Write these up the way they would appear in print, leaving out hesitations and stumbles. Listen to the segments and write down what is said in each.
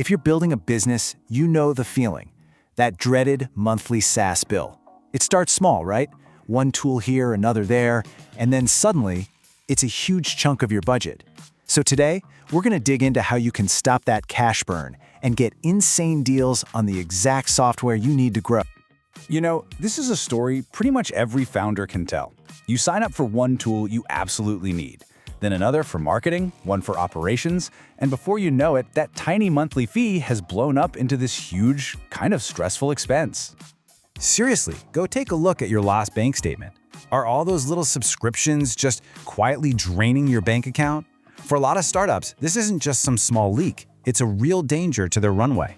If you're building a business, you know the feeling. That dreaded monthly SaaS bill. It starts small, right? One tool here, another there, and then suddenly, it's a huge chunk of your budget. So today, we're going to dig into how you can stop that cash burn and get insane deals on the exact software you need to grow. You know, this is a story pretty much every founder can tell. You sign up for one tool you absolutely need, then another for marketing, one for operations, and before you know it, that tiny monthly fee has blown up into this huge, kind of stressful expense. Seriously, go take a look at your last bank statement. Are all those little subscriptions just quietly draining your bank account? For a lot of startups, this isn't just some small leak. It's a real danger to their runway.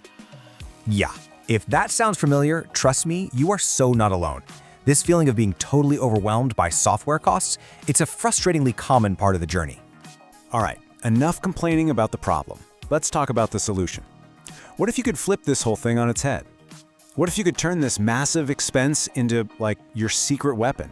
Yeah, if that sounds familiar, trust me, you are so not alone. This feeling of being totally overwhelmed by software costs, it's a frustratingly common part of the journey. All right, enough complaining about the problem. Let's talk about the solution. What if you could flip this whole thing on its head? What if you could turn this massive expense into, like, your secret weapon?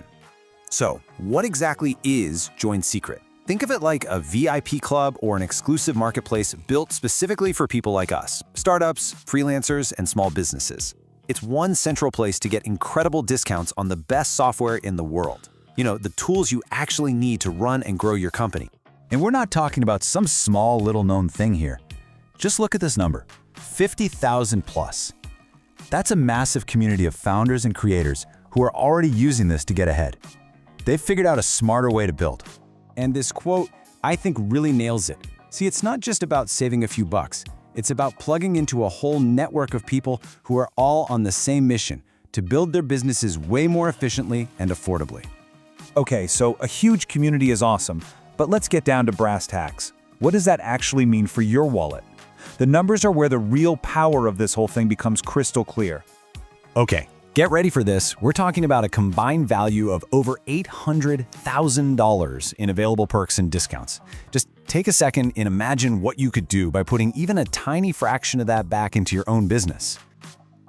So, what exactly is JoinSecret? Think of it like a VIP club or an exclusive marketplace built specifically for people like us, startups, freelancers, and small businesses. It's one central place to get incredible discounts on the best software in the world. You know, the tools you actually need to run and grow your company. And we're not talking about some small little known thing here. Just look at this number, 50,000 plus. That's a massive community of founders and creators who are already using this to get ahead. They've figured out a smarter way to build. And this quote, I think, really nails it. See, it's not just about saving a few bucks. It's about plugging into a whole network of people who are all on the same mission to build their businesses way more efficiently and affordably. Okay, so a huge community is awesome, but let's get down to brass tacks. What does that actually mean for your wallet? The numbers are where the real power of this whole thing becomes crystal clear. Okay, get ready for this. We're talking about a combined value of over $800,000 in available perks and discounts. Just take a second and imagine what you could do by putting even a tiny fraction of that back into your own business.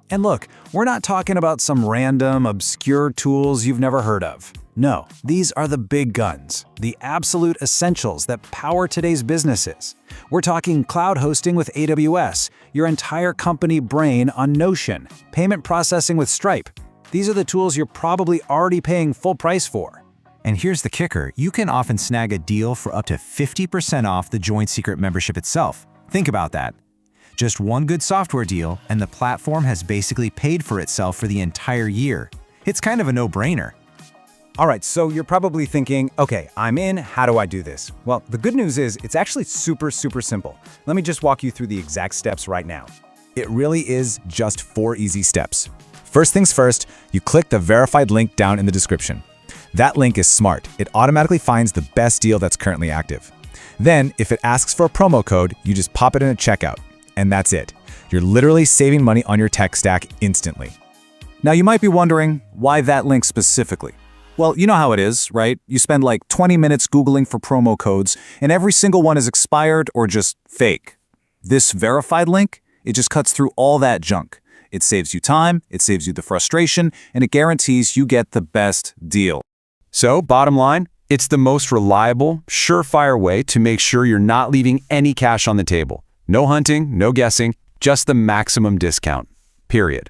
And look, we're not talking about some random, obscure tools you've never heard of. No, these are the big guns, the absolute essentials that power today's businesses. We're talking cloud hosting with AWS, your entire company brain on Notion, payment processing with Stripe. These are the tools you're probably already paying full price for. And here's the kicker, you can often snag a deal for up to 50% off the JoinSecret membership itself. Think about that. Just one good software deal, and the platform has basically paid for itself for the entire year. It's kind of a no-brainer. All right, so you're probably thinking, okay, I'm in, how do I do this? Well, the good news is it's actually super simple. Let me just walk you through the exact steps right now. It really is just 4 easy steps. First things first, you click the verified link down in the description. That link is smart. It automatically finds the best deal that's currently active. Then, if it asks for a promo code, you just pop it in at checkout. And that's it. You're literally saving money on your tech stack instantly. Now you might be wondering, why that link specifically? Well, you know how it is, right? You spend like 20 minutes Googling for promo codes, and every single one is expired or just fake. This verified link, it just cuts through all that junk. It saves you time, it saves you the frustration, and it guarantees you get the best deal. So, bottom line, it's the most reliable, surefire way to make sure you're not leaving any cash on the table. No hunting, no guessing, just the maximum discount. Period.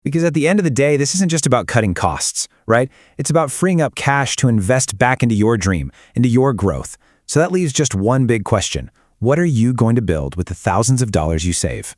Because at the end of the day, this isn't just about cutting costs, right? It's about freeing up cash to invest back into your dream, into your growth. So that leaves just one big question. What are you going to build with the thousands of dollars you save?